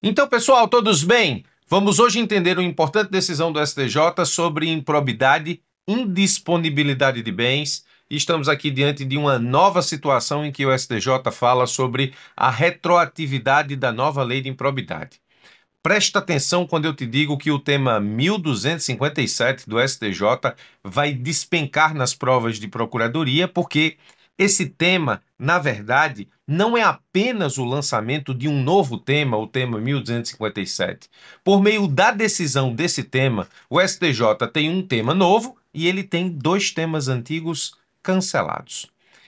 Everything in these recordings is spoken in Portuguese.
Então, pessoal, todos bem? Vamos hoje entender uma importante decisão do STJ sobre improbidade, indisponibilidade de bens. E estamos aqui diante de uma nova situação em que o STJ fala sobre a retroatividade da nova lei de improbidade. Presta atenção quando eu te digo que o tema 1257 do STJ vai despencar nas provas de procuradoria, porque esse tema, na verdade, não é apenas o lançamento de um novo tema, o tema 1257. Por meio da decisão desse tema, o STJ tem um tema novo e ele tem dois temas antigos cancelados.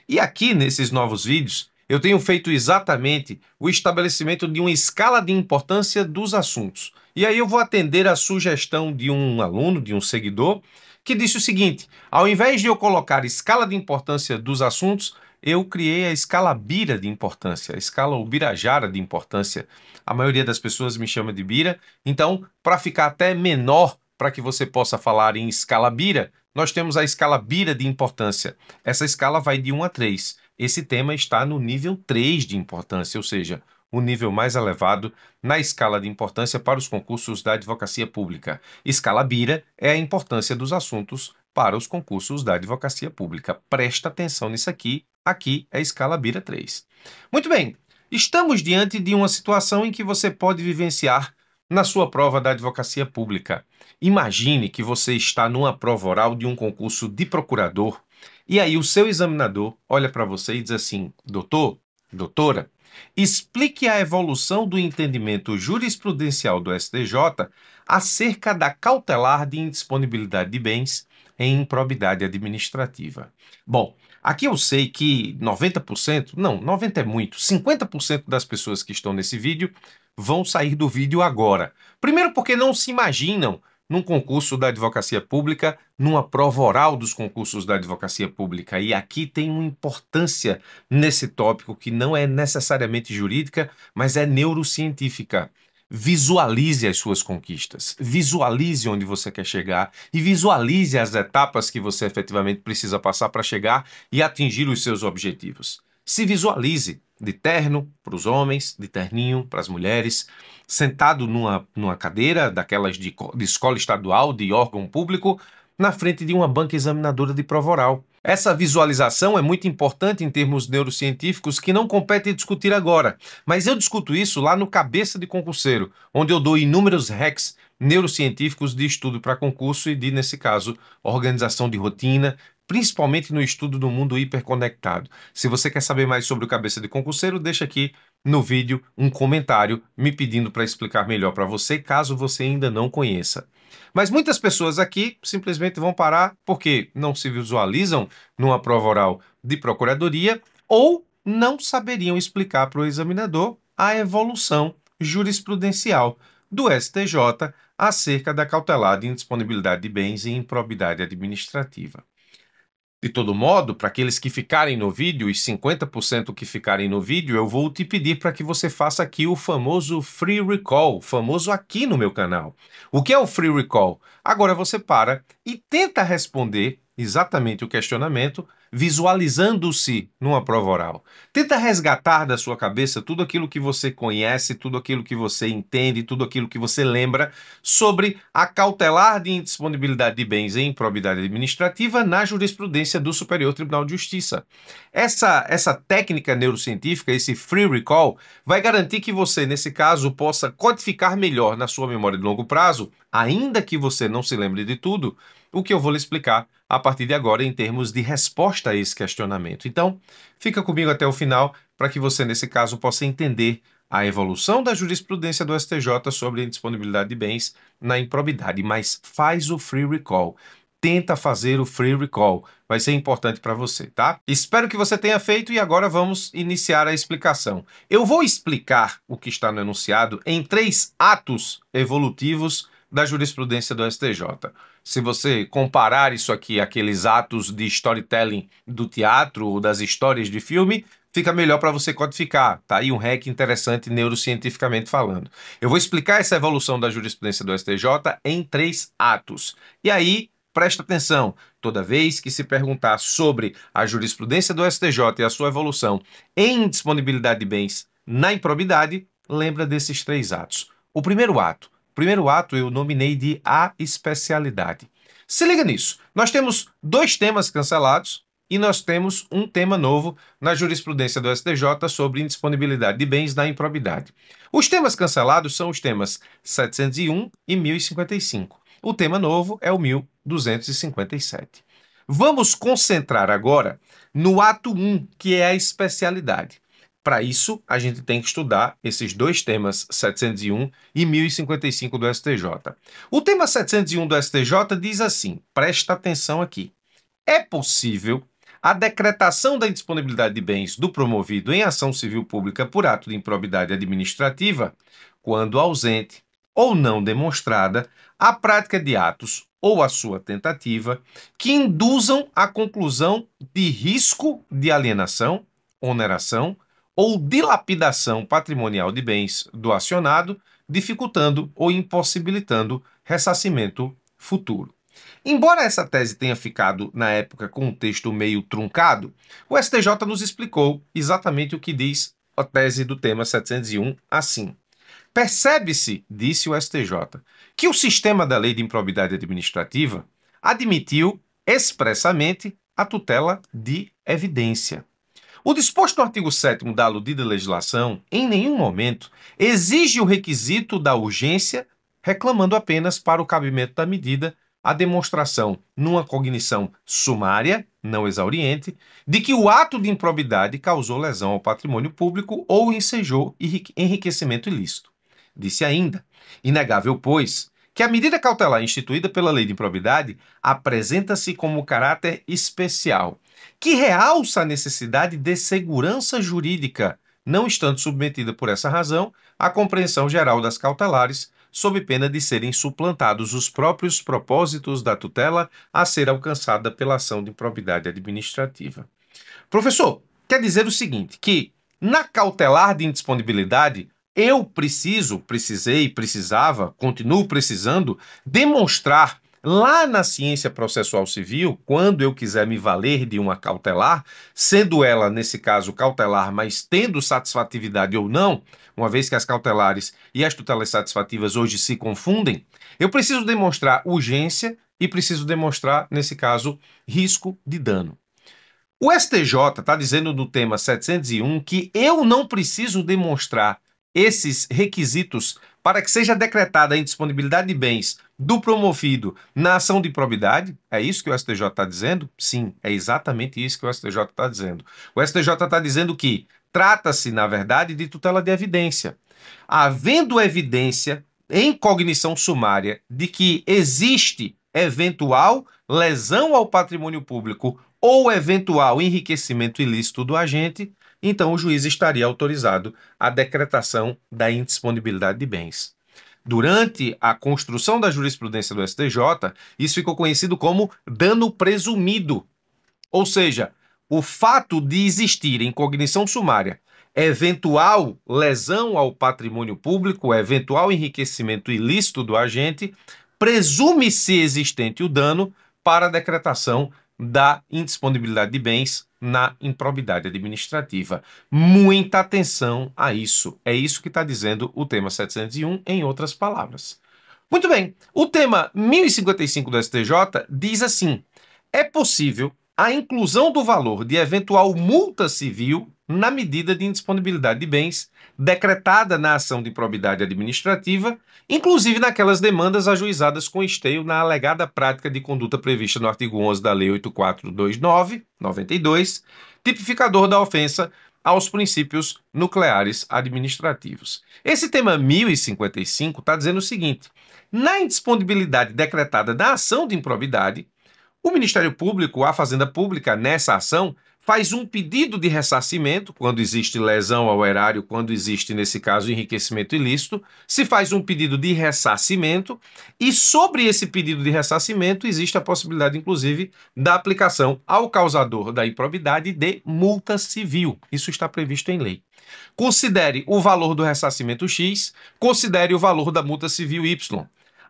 E aqui, nesses novos vídeos, eu tenho feito exatamente o estabelecimento de uma escala de importância dos assuntos. E aí eu vou atender a sugestão de um aluno, de um seguidor, que disse o seguinte: ao invés de eu colocar escala de importância dos assuntos, eu criei a escala Bira de importância, a escala Ubirajara de importância. A maioria das pessoas me chama de Bira, então, para ficar até menor, para que você possa falar em escala Bira, nós temos a escala Bira de importância. Essa escala vai de 1 a 3. Esse tema está no nível 3 de importância, ou seja, o nível mais elevado na escala de importância para os concursos da advocacia pública. Escala Bira é a importância dos assuntos para os concursos da advocacia pública. Presta atenção nisso aqui. Aqui é a escala Bira 3. Muito bem, estamos diante de uma situação em que você pode vivenciar na sua prova da advocacia pública. Imagine que você está numa prova oral de um concurso de procurador e aí o seu examinador olha para você e diz assim: doutor, doutora, explique a evolução do entendimento jurisprudencial do STJ acerca da cautelar de indisponibilidade de bens em improbidade administrativa. Bom, aqui eu sei que 90%, não, 90 é muito, 50% das pessoas que estão nesse vídeo vão sair do vídeo agora. Primeiro porque não se imaginam num concurso da advocacia pública, numa prova oral dos concursos da advocacia pública. E aqui tem uma importância nesse tópico que não é necessariamente jurídica, mas é neurocientífica. Visualize as suas conquistas, visualize onde você quer chegar e visualize as etapas que você efetivamente precisa passar para chegar e atingir os seus objetivos. Se visualize de terno para os homens, de terninho para as mulheres, sentado numa cadeira daquelas de escola estadual, de órgão público, na frente de uma banca examinadora de prova oral. Essa visualização é muito importante em termos neurocientíficos que não compete discutir agora, mas eu discuto isso lá no Cabeça de Concurseiro, onde eu dou inúmeros hacks neurocientíficos de estudo para concurso e de, nesse caso, organização de rotina, principalmente no estudo do mundo hiperconectado. Se você quer saber mais sobre o Cabeça de Concurseiro, deixa aqui no vídeo um comentário me pedindo para explicar melhor para você, caso você ainda não conheça. Mas muitas pessoas aqui simplesmente vão parar porque não se visualizam numa prova oral de procuradoria ou não saberiam explicar para o examinador a evolução jurisprudencial do STJ acerca da cautelar de indisponibilidade de bens e improbidade administrativa. De todo modo, para aqueles que ficarem no vídeo, os 50% que ficarem no vídeo, eu vou te pedir para que você faça aqui o famoso Free Recall, famoso aqui no meu canal. O que é o Free Recall? Agora você para e tenta responder exatamente o questionamento, visualizando-se numa prova oral. Tenta resgatar da sua cabeça tudo aquilo que você conhece, tudo aquilo que você entende, tudo aquilo que você lembra sobre a cautelar de indisponibilidade de bens em improbidade administrativa na jurisprudência do Superior Tribunal de Justiça. Essa técnica neurocientífica, esse free recall, vai garantir que você, nesse caso, possa codificar melhor na sua memória de longo prazo, ainda que você não se lembre de tudo, o que eu vou lhe explicar a partir de agora em termos de resposta a esse questionamento. Então, fica comigo até o final para que você, nesse caso, possa entender a evolução da jurisprudência do STJ sobre a indisponibilidade de bens na improbidade, mas faz o free recall. Tenta fazer o free recall. Vai ser importante para você, tá? Espero que você tenha feito e agora vamos iniciar a explicação. Eu vou explicar o que está no enunciado em 3 atos evolutivos da jurisprudência do STJ. Se você comparar isso aqui àqueles atos de storytelling do teatro ou das histórias de filme, fica melhor para você codificar. Tá aí um hack interessante neurocientificamente falando. Eu vou explicar essa evolução da jurisprudência do STJ em 3 atos. E aí, presta atenção, toda vez que se perguntar sobre a jurisprudência do STJ e a sua evolução em disponibilidade de bens na improbidade, lembra desses 3 atos. O primeiro ato eu nominei de a especialidade. Se liga nisso, nós temos 2 temas cancelados e nós temos um tema novo na jurisprudência do STJ sobre indisponibilidade de bens na improbidade. Os temas cancelados são os temas 701 e 1055. O tema novo é o 1257. Vamos concentrar agora no ato 1, que é a especialidade. Para isso, a gente tem que estudar esses 2 temas, 701 e 1055 do STJ. O tema 701 do STJ diz assim, presta atenção aqui. É possível a decretação da indisponibilidade de bens do promovido em ação civil pública por ato de improbidade administrativa, quando ausente ou não demonstrada a prática de atos ou a sua tentativa que induzam a conclusão de risco de alienação, oneração ou dilapidação patrimonial de bens do acionado, dificultando ou impossibilitando ressarcimento futuro. Embora essa tese tenha ficado, na época, com um texto meio truncado, o STJ nos explicou exatamente o que diz a tese do tema 701 assim. Percebe-se, disse o STJ, que o sistema da Lei de Improbidade Administrativa admitiu expressamente a tutela de evidência. O disposto no artigo 7º da aludida legislação, em nenhum momento, exige o requisito da urgência, reclamando apenas para o cabimento da medida a demonstração, numa cognição sumária, não exauriente, de que o ato de improbidade causou lesão ao patrimônio público ou ensejou enriquecimento ilícito. Disse ainda, inegável, pois, que a medida cautelar instituída pela Lei de Improbidade apresenta-se como caráter especial, que realça a necessidade de segurança jurídica, não estando submetida por essa razão à compreensão geral das cautelares, sob pena de serem suplantados os próprios propósitos da tutela a ser alcançada pela ação de improbidade administrativa. Professor, quer dizer o seguinte, que na cautelar de indisponibilidade, eu precisava, continuo precisando demonstrar lá na ciência processual civil, quando eu quiser me valer de uma cautelar, sendo ela, nesse caso, cautelar, mas tendo satisfatividade ou não, uma vez que as cautelares e as tutelas satisfativas hoje se confundem, eu preciso demonstrar urgência e preciso demonstrar, nesse caso, risco de dano. O STJ está dizendo no tema 701 que eu não preciso demonstrar esses requisitos para que seja decretada a indisponibilidade de bens do promovido na ação de improbidade? É isso que o STJ está dizendo? Sim, é exatamente isso que o STJ está dizendo. O STJ está dizendo que trata-se, na verdade, de tutela de evidência. Havendo evidência em cognição sumária de que existe eventual lesão ao patrimônio público ou eventual enriquecimento ilícito do agente, então o juiz estaria autorizado à decretação da indisponibilidade de bens. Durante a construção da jurisprudência do STJ, isso ficou conhecido como dano presumido, ou seja, o fato de existir em cognição sumária eventual lesão ao patrimônio público, eventual enriquecimento ilícito do agente, presume-se existente o dano para a decretação da indisponibilidade de bens na improbidade administrativa. Muita atenção a isso. É isso que está dizendo o tema 701, em outras palavras. Muito bem, o tema 1055 do STJ diz assim: é possível a inclusão do valor de eventual multa civil na medida de indisponibilidade de bens decretada na ação de improbidade administrativa, inclusive naquelas demandas ajuizadas com esteio na alegada prática de conduta prevista no artigo 11 da Lei 8429/92, tipificador da ofensa aos princípios nucleares administrativos. Esse tema 1055 está dizendo o seguinte: na indisponibilidade decretada na ação de improbidade, o Ministério Público, a Fazenda Pública, nessa ação, faz um pedido de ressarcimento, quando existe lesão ao erário, quando existe, nesse caso, enriquecimento ilícito, se faz um pedido de ressarcimento e sobre esse pedido de ressarcimento existe a possibilidade, inclusive, da aplicação ao causador da improbidade de multa civil. Isso está previsto em lei. Considere o valor do ressarcimento X, considere o valor da multa civil Y.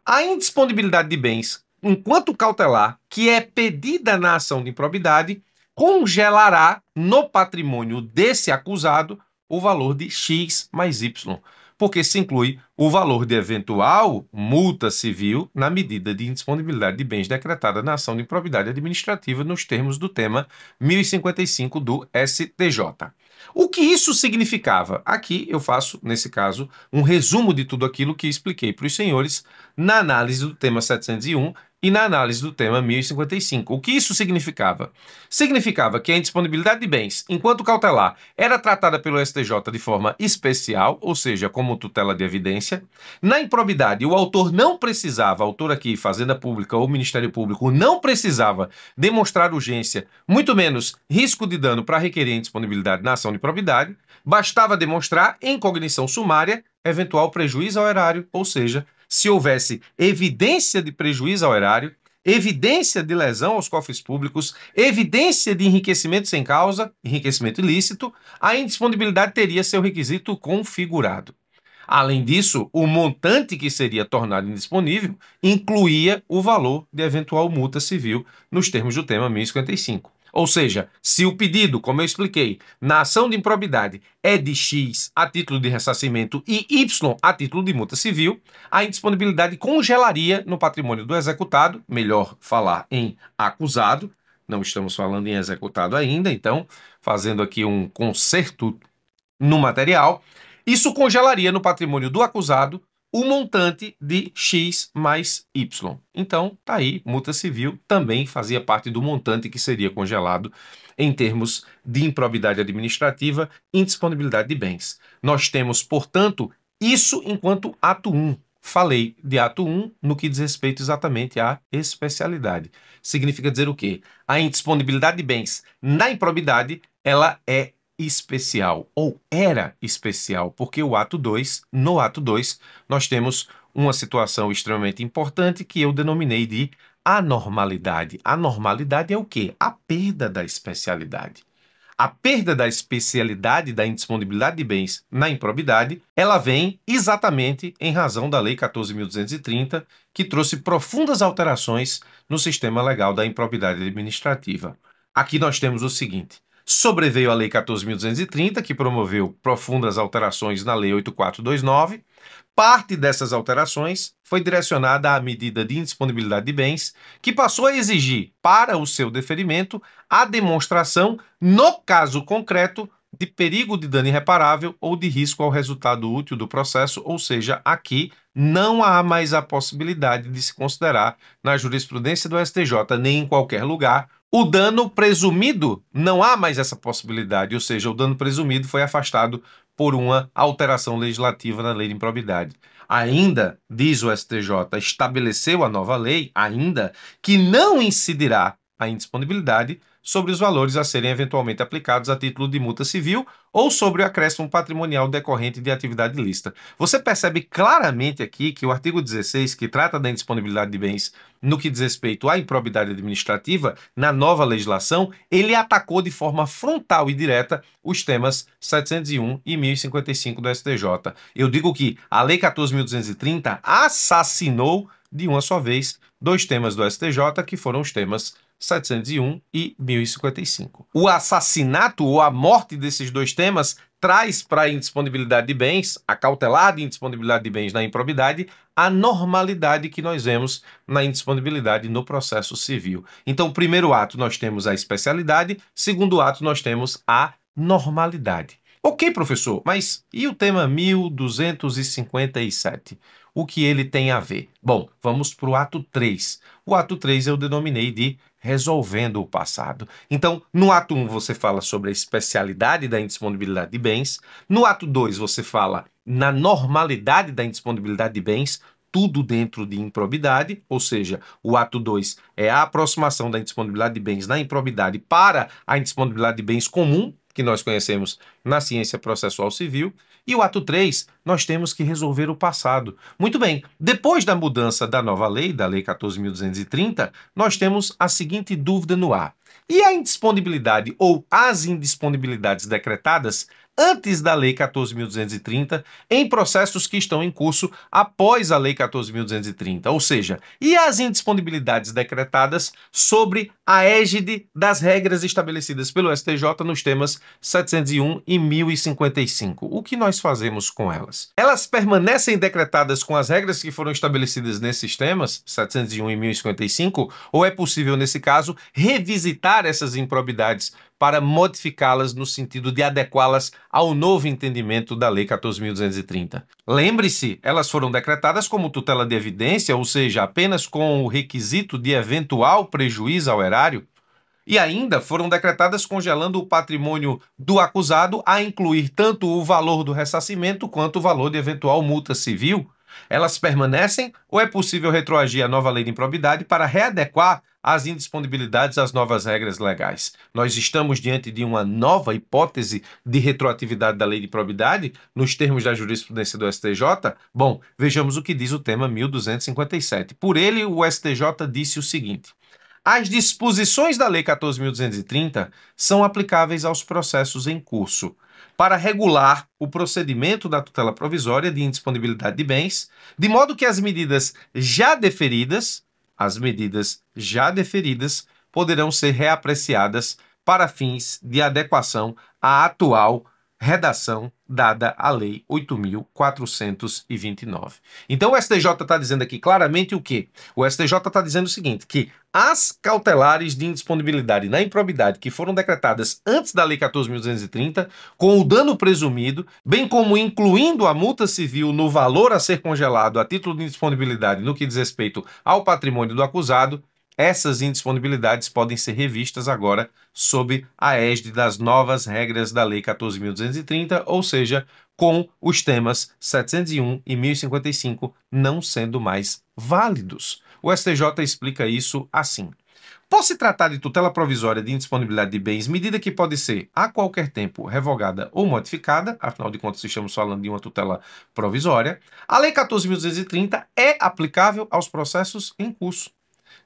A indisponibilidade de bens enquanto cautelar, que é pedida na ação de improbidade, congelará no patrimônio desse acusado o valor de X mais Y. porque se inclui o valor de eventual multa civil na medida de indisponibilidade de bens decretada na ação de improbidade administrativa nos termos do tema 1055 do STJ. O que isso significava? Aqui eu faço, nesse caso, um resumo de tudo aquilo que expliquei para os senhores na análise do tema 701 e na análise do tema 1055. O que isso significava? Significava que a indisponibilidade de bens, enquanto cautelar, era tratada pelo STJ de forma especial, ou seja, como tutela de evidência. Na improbidade, o autor não precisava, autor aqui, Fazenda Pública ou Ministério Público, não precisava demonstrar urgência, muito menos risco de dano para requerer indisponibilidade na ação de improbidade, bastava demonstrar, em cognição sumária, eventual prejuízo ao erário, ou seja, se houvesse evidência de prejuízo ao erário, evidência de lesão aos cofres públicos, evidência de enriquecimento sem causa, enriquecimento ilícito, a indisponibilidade teria seu requisito configurado. Além disso, o montante que seria tornado indisponível incluía o valor de eventual multa civil nos termos do tema 1055. Ou seja, se o pedido, como eu expliquei, na ação de improbidade é de X a título de ressarcimento e Y a título de multa civil, a indisponibilidade congelaria no patrimônio do executado, melhor falar em acusado, não estamos falando em executado ainda, então, fazendo aqui um conserto no material, isso congelaria no patrimônio do acusado o montante de X mais Y. Então, tá aí, multa civil também fazia parte do montante que seria congelado em termos de improbidade administrativa e indisponibilidade de bens. Nós temos, portanto, isso enquanto ato 1. Falei de ato 1 no que diz respeito exatamente à especialidade. Significa dizer o quê? A indisponibilidade de bens na improbidade, ela é especial, ou era especial, porque no ato 2, nós temos uma situação extremamente importante que eu denominei de anormalidade. Anormalidade é o quê? A perda da especialidade. A perda da especialidade da indisponibilidade de bens na improbidade, ela vem exatamente em razão da Lei 14.230, que trouxe profundas alterações no sistema legal da improbidade administrativa. Aqui nós temos o seguinte: sobreveio a Lei 14.230, que promoveu profundas alterações na Lei 8.429. Parte dessas alterações foi direcionada à medida de indisponibilidade de bens, que passou a exigir, para o seu deferimento, a demonstração, no caso concreto, de perigo de dano irreparável ou de risco ao resultado útil do processo, ou seja, aqui não há mais a possibilidade de se considerar, na jurisprudência do STJ, nem em qualquer lugar, o dano presumido. Não há mais essa possibilidade, ou seja, o dano presumido foi afastado por uma alteração legislativa na lei de improbidade. Ainda, diz o STJ, estabeleceu a nova lei, ainda, que não incidirá a indisponibilidade sobre os valores a serem eventualmente aplicados a título de multa civil ou sobre o acréscimo patrimonial decorrente de atividade ilícita. Você percebe claramente aqui que o artigo 16, que trata da indisponibilidade de bens no que diz respeito à improbidade administrativa, na nova legislação, ele atacou de forma frontal e direta os temas 701 e 1055 do STJ. Eu digo que a Lei 14.230 assassinou de uma só vez dois temas do STJ, que foram os temas 701 e 1055. O assassinato ou a morte desses dois temas traz para a indisponibilidade de bens, a cautelar de indisponibilidade de bens na improbidade, a normalidade que nós vemos na indisponibilidade no processo civil. Então, primeiro ato nós temos a especialidade, segundo ato nós temos a normalidade. Ok, professor, mas e o tema 1257? O que ele tem a ver? Bom, vamos para o ato 3. O ato 3 eu denominei de resolvendo o passado. Então, no ato 1 você fala sobre a especialidade da indisponibilidade de bens. No ato 2 você fala na normalidade da indisponibilidade de bens, tudo dentro de improbidade, ou seja, o ato 2 é a aproximação da indisponibilidade de bens na improbidade para a indisponibilidade de bens comum, que nós conhecemos na ciência processual civil. E o ato 3, nós temos que resolver o passado. Muito bem, depois da mudança da nova lei, da Lei 14.230, nós temos a seguinte dúvida no ar. E a indisponibilidade ou as indisponibilidades decretadas antes da Lei 14.230 em processos que estão em curso após a Lei 14.230, ou seja, e as indisponibilidades decretadas sobre a égide das regras estabelecidas pelo STJ nos temas 701 e 1055. O que nós fazemos com elas? Elas permanecem decretadas com as regras que foram estabelecidas nesses temas, 701 e 1055, ou é possível, nesse caso, revisitar essas improbidades para modificá-las no sentido de adequá-las ao novo entendimento da Lei 14.230. Lembre-se, elas foram decretadas como tutela de evidência, ou seja, apenas com o requisito de eventual prejuízo ao erário, e ainda foram decretadas congelando o patrimônio do acusado a incluir tanto o valor do ressarcimento quanto o valor de eventual multa civil. Elas permanecem ou é possível retroagir a nova lei de improbidade para readequar as indisponibilidades às novas regras legais? Nós estamos diante de uma nova hipótese de retroatividade da lei de improbidade nos termos da jurisprudência do STJ? Bom, vejamos o que diz o tema 1257. Por ele, o STJ disse o seguinte: as disposições da Lei 14.230 são aplicáveis aos processos em curso para regular o procedimento da tutela provisória de indisponibilidade de bens, de modo que as medidas já deferidas poderão ser reapreciadas para fins de adequação à atual redação dada à Lei 8.429. Então o STJ está dizendo aqui claramente o quê? O STJ está dizendo o seguinte, que as cautelares de indisponibilidade na improbidade que foram decretadas antes da Lei 14.230, com o dano presumido, bem como incluindo a multa civil no valor a ser congelado a título de indisponibilidade no que diz respeito ao patrimônio do acusado, essas indisponibilidades podem ser revistas agora sob a égide das novas regras da Lei 14.230, ou seja, com os temas 701 e 1055 não sendo mais válidos. O STJ explica isso assim. Por se tratar de tutela provisória de indisponibilidade de bens, medida que pode ser a qualquer tempo revogada ou modificada, afinal de contas estamos falando de uma tutela provisória, a Lei 14.230 é aplicável aos processos em curso,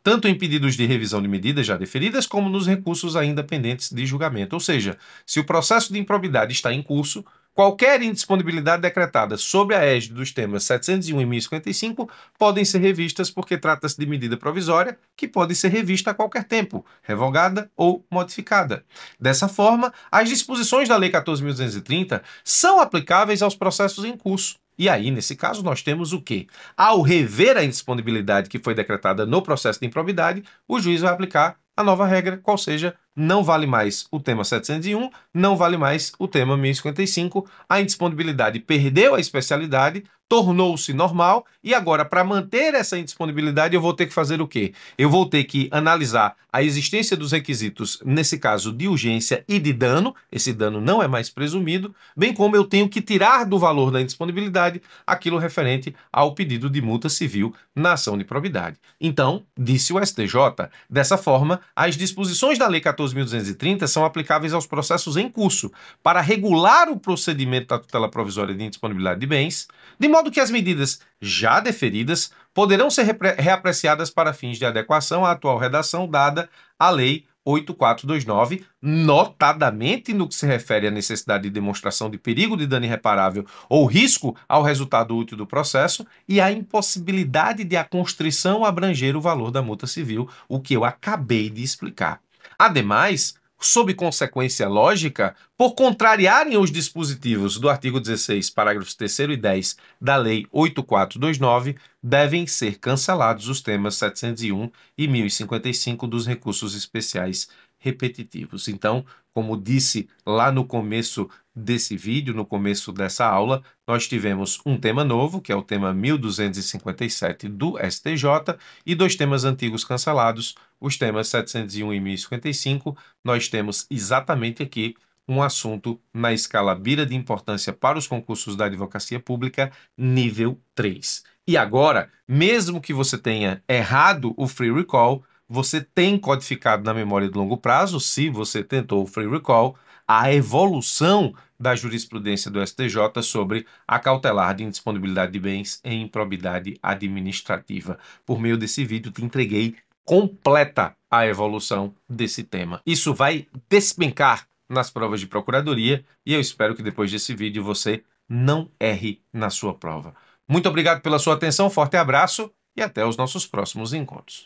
tanto em pedidos de revisão de medidas já deferidas, como nos recursos ainda pendentes de julgamento. Ou seja, se o processo de improbidade está em curso, qualquer indisponibilidade decretada sob a égide dos temas 701 e 1055 podem ser revistas porque trata-se de medida provisória que pode ser revista a qualquer tempo, revogada ou modificada. Dessa forma, as disposições da Lei 14.230 são aplicáveis aos processos em curso. E aí, nesse caso, nós temos o quê? Ao rever a indisponibilidade que foi decretada no processo de improbidade, o juiz vai aplicar a nova regra, qual seja, não vale mais o tema 701, não vale mais o tema 1055, a indisponibilidade perdeu a especialidade, tornou-se normal e agora, para manter essa indisponibilidade, eu vou ter que fazer o quê? Eu vou ter que analisar a existência dos requisitos, nesse caso, de urgência e de dano, esse dano não é mais presumido, bem como eu tenho que tirar do valor da indisponibilidade aquilo referente ao pedido de multa civil na ação de probidade. Então, disse o STJ, dessa forma, as disposições da Lei 14.230 são aplicáveis aos processos em curso para regular o procedimento da tutela provisória de indisponibilidade de bens, de modo que as medidas já deferidas poderão ser reapreciadas para fins de adequação à atual redação dada à Lei 8.429, notadamente no que se refere à necessidade de demonstração de perigo de dano irreparável ou risco ao resultado útil do processo e à impossibilidade de a constrição abranger o valor da multa civil, o que eu acabei de explicar. Ademais, sob consequência lógica, por contrariarem os dispositivos do artigo 16, parágrafos 3º e 10 da Lei 8.429, devem ser cancelados os temas 701 e 1055 dos recursos especiais repetitivos. Então, como disse lá no começo desse vídeo, no começo dessa aula, nós tivemos um tema novo, que é o tema 1257 do STJ, e dois temas antigos cancelados, os temas 701 e 1055. Nós temos exatamente aqui um assunto na escala BIRA de importância para os concursos da advocacia pública, nível 3. E agora, mesmo que você tenha errado o free recall, você tem codificado na memória de longo prazo, se você tentou o free recall, a evolução da jurisprudência do STJ sobre a cautelar de indisponibilidade de bens em improbidade administrativa. Por meio desse vídeo, te entreguei completa a evolução desse tema. Isso vai despencar nas provas de procuradoria e eu espero que depois desse vídeo você não erre na sua prova. Muito obrigado pela sua atenção, forte abraço e até os nossos próximos encontros.